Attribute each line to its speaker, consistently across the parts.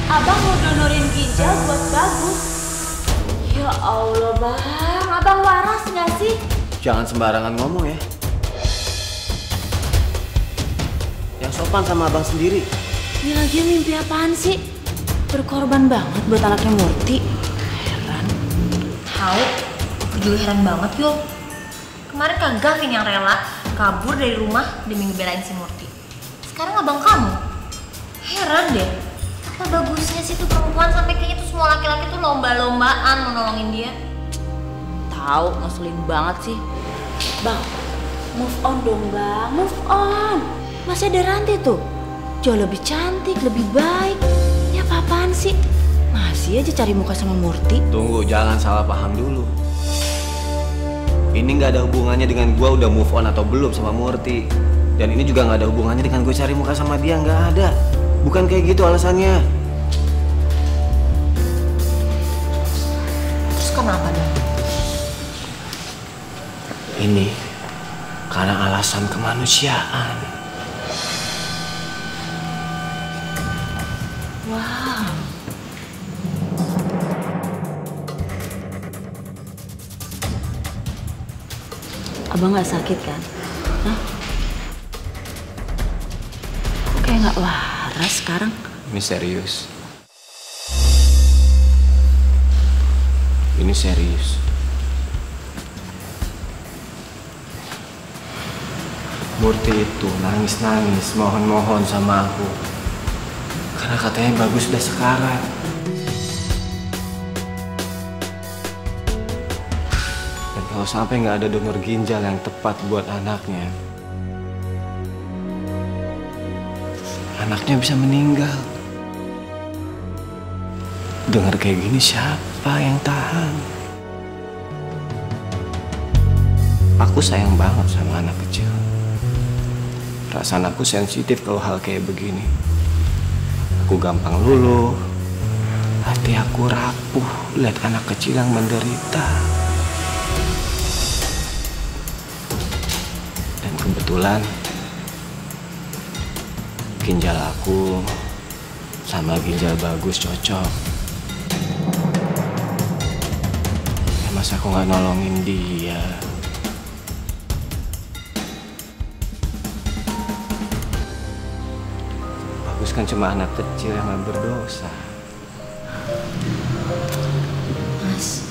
Speaker 1: Abang mau donorin ginjal buat Bagus. Ya Allah bang, abang waras nggak sih?
Speaker 2: Jangan sembarangan ngomong ya. Yang sopan sama abang sendiri.
Speaker 1: Ini lagi mimpi apaan sih? Berkorban banget buat anaknya Murti. Heran.
Speaker 3: Tahu, aku juga heran banget Yul. Kemarin Kak Gavin yang rela kabur dari rumah demi ngebelain si Murti. Sekarang abang kamu. Heran deh. Apa bagusnya sih tuh perempuan sampai kayak gitu, semua laki-laki tuh lomba-lombaan mau nolongin dia?
Speaker 1: Tahu, ngeselin banget sih. Bang, move on dong bang, move on. Masih ada Ranti tuh. Jauh lebih cantik, lebih baik. Ya apa-apaan sih? Masih aja cari muka sama Murti.
Speaker 2: Tunggu, jangan salah paham dulu. Ini nggak ada hubungannya dengan gua udah move on atau belum sama Murti. Dan ini juga nggak ada hubungannya dengan gue cari muka sama dia, nggak ada. Bukan kayak gitu alasannya.
Speaker 3: Terus kenapa dong?
Speaker 2: Ini karena alasan kemanusiaan.
Speaker 1: Wow. Abang nggak sakit kan? Hah? Kok kayak nggak waras sekarang?
Speaker 2: Ini serius. Ini serius. Murti itu nangis-nangis, mohon-mohon sama aku. Karena katanya Bagus udah sekarat. Dan kalau sampai nggak ada donor ginjal yang tepat buat anaknya, anaknya bisa meninggal. Dengar kayak gini siapa yang tahan? Aku sayang banget sama anak kecil. Perasaan aku sensitif kalau hal kayak begini. Aku gampang luluh. Hati aku rapuh lihat anak kecil yang menderita. Dan kebetulan ginjal aku sama ginjal Bagus cocok. Ya masa aku nggak nolongin dia? Bagus kan cuma anak kecil yang nggak berdosa.
Speaker 3: Mas,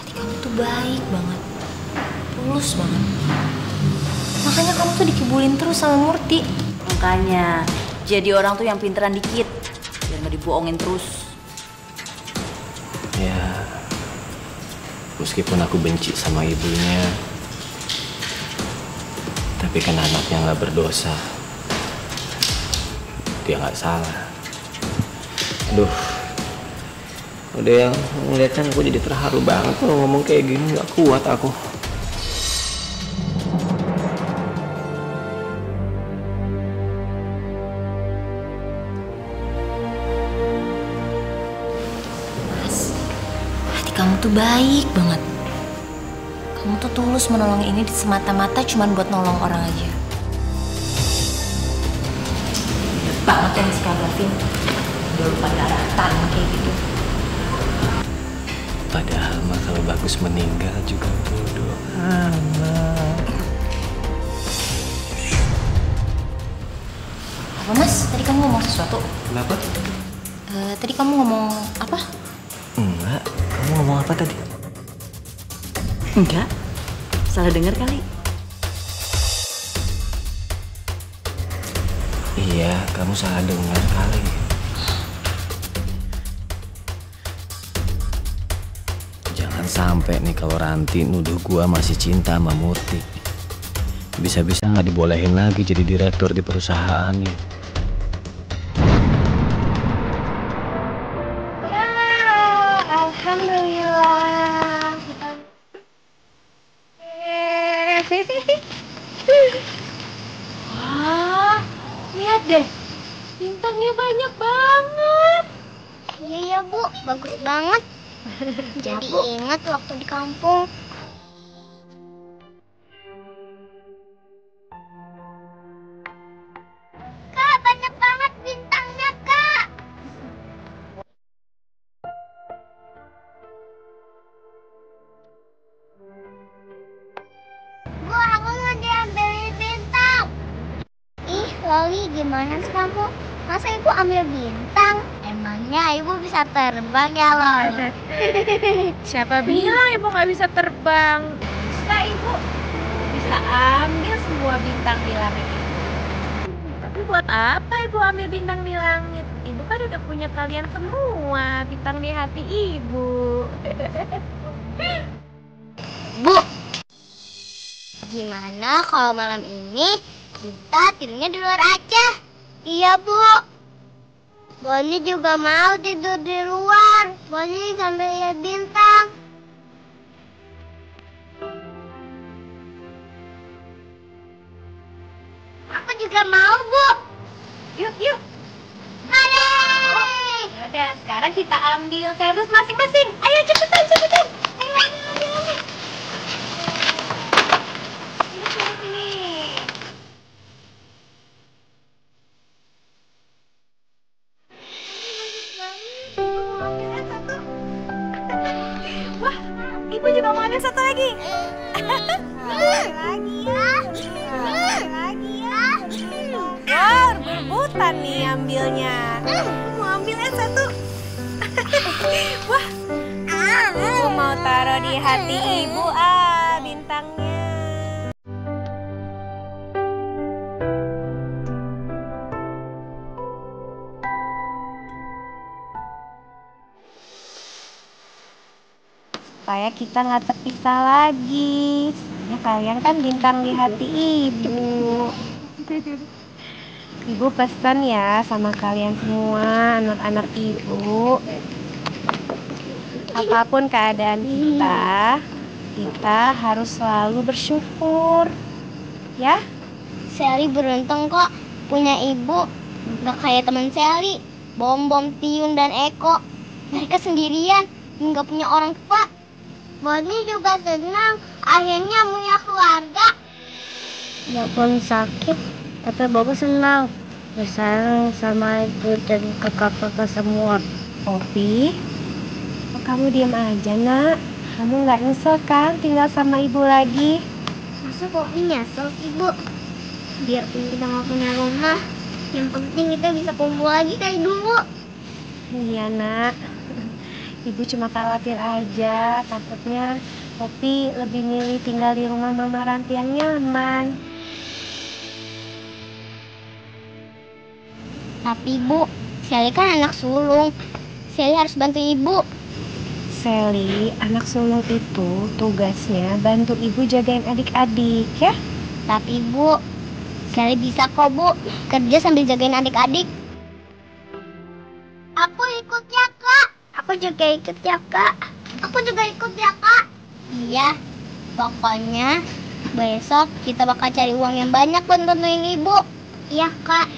Speaker 3: hati kamu tuh baik banget, tulus banget. Makanya kamu tuh dikibulin terus sama Murti.
Speaker 1: Makanya jadi orang tuh yang pinteran dikit, biar nggak dibohongin terus.
Speaker 2: Ya, meskipun aku benci sama ibunya, tapi kan anaknya nggak berdosa. Dia nggak salah. Aduh, udah yang ngeliatnya aku jadi terharu banget kalau ngomong kayak gini, nggak kuat aku.
Speaker 3: Mas, hati kamu tuh baik banget. Kamu tuh tulus menolong ini semata-mata cuman buat nolong orang aja. Banget yang si Kak Gavin udah lupa daratan kayak gitu.
Speaker 2: Padahal mah kalau Bagus meninggal juga bodoh amat.
Speaker 3: Apa Mas? Tadi kamu ngomong sesuatu?
Speaker 2: Kenapa?
Speaker 3: Tadi kamu ngomong apa?
Speaker 2: Enggak, kamu ngomong apa tadi?
Speaker 1: Enggak, salah dengar kali.
Speaker 2: Iya, kamu salah dengar kali. Jangan sampai nih kalau Ranti nuduh gua masih cinta sama Murti. Bisa-bisa nggak dibolehin lagi jadi direktur di perusahaannya.
Speaker 4: Alhamdulillah. Wah, lihat deh, bintangnya banyak banget.
Speaker 5: Iya ya Bu, bagus banget. Jadi ingat waktu di kampung. Kak, banyak banget bintangnya. Oli, gimana sih kamu? Masa ibu ambil bintang? Emangnya ibu bisa terbang ya, Lol?
Speaker 4: Siapa bilang ibu nggak bisa terbang? Bisa ibu, bisa ambil semua bintang di langit. Tapi buat apa ibu ambil bintang di langit? Ibu kan udah punya kalian semua, bintang di hati ibu.
Speaker 5: Bu, gimana kalau malam ini kita tidurnya di luar aja? Iya, Bu. Boni juga mau tidur di luar. Boni sambil lihat bintang. Aku juga mau, Bu.
Speaker 4: Yuk, yuk.
Speaker 5: Hooray!
Speaker 4: Udah, sekarang kita ambil kardus masing-masing. Ayo cepetan, cepetan. Ayo, ayo. Sini. Wah, ibu juga mau ambil satu lagi.
Speaker 5: Lagi ya. Lagi ya.
Speaker 4: Wah, berebutan nih ambilnya. Mau ambil yang satu. Wah, ibu mau taruh di hati ibu bintangnya. Supaya kita nggak terpisah lagi. Soalnya kalian kan bintang di hati ibu. Ibu pesan ya sama kalian semua, anak-anak ibu. Apapun keadaan kita harus selalu bersyukur. Ya?
Speaker 5: Sally beruntung kok punya ibu. Gak kayak teman Sally, Bom, Tiun, dan Eko. Mereka sendirian, nggak punya orang tua. Boni juga senang akhirnya punya keluarga. Walaupun sakit, tapi Bapak senang bersayang sama ibu dan kakak-kakak semua.
Speaker 4: Popi, kok kamu diam aja nak? Kamu nggak nyesel kan tinggal sama ibu lagi?
Speaker 5: Masa Popi nyesel, Ibu? Biarpun kita nggak punya rumah, yang penting kita bisa kumpul lagi kayak dulu.
Speaker 4: Iya nak, ibu cuma khawatir aja, takutnya Popi lebih milih tinggal di rumah Mama Ranti yang nyaman.
Speaker 5: Tapi Bu, Sally kan anak sulung. Sally harus bantu ibu.
Speaker 4: Sally, anak sulung itu tugasnya bantu ibu jagain adik-adik ya.
Speaker 5: Tapi Bu, Sally bisa kok Bu kerja sambil jagain adik-adik. Aku ikut ya Kak. Aku juga ikut ya Kak. Aku juga ikut ya Kak. Iya, pokoknya besok kita bakal cari uang yang banyak buat bantuin ibu. Iya Kak.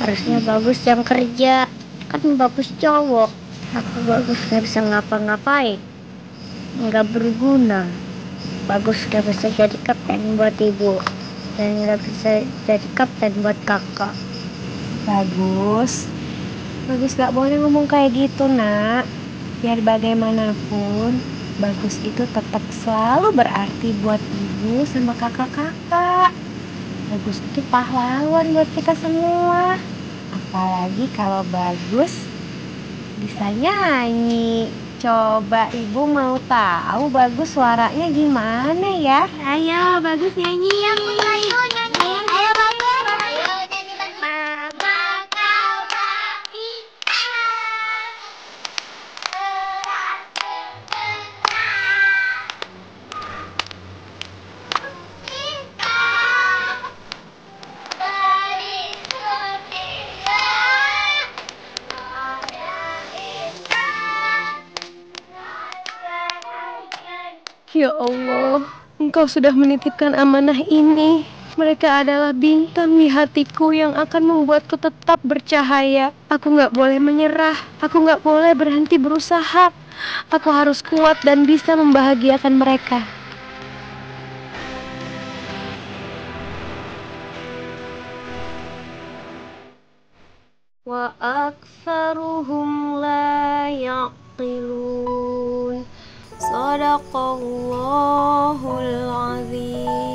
Speaker 5: Harusnya Bagus yang kerja. Kan Bagus cowok. Aku Bagus gak bisa ngapa-ngapain. Nggak berguna. Bagus gak bisa jadi kapten buat ibu. Dan nggak bisa jadi kapten buat kakak.
Speaker 4: Bagus gak boleh ngomong kayak gitu nak. Biar bagaimanapun Bagus itu tetap selalu berarti buat ibu sama kakak-kakak. Bagus itu pahlawan buat kita semua. Apalagi kalau Bagus bisa nyanyi. Coba ibu mau tahu Bagus suaranya gimana ya? Ayo Bagus nyanyi.
Speaker 5: Ayo nyanyi. Ayo Bagus. Ayo nyanyi lagi. Mama kau kita erat berkenal. Kita
Speaker 4: Ya Allah, Engkau sudah menitipkan amanah ini. Mereka adalah bintang di hatiku yang akan membuatku tetap bercahaya. Aku gak boleh menyerah. Aku gak boleh berhenti berusaha. Aku harus kuat dan bisa membahagiakan mereka. Wa aktsaruhum la yaqilun. Sadaqallahul azim.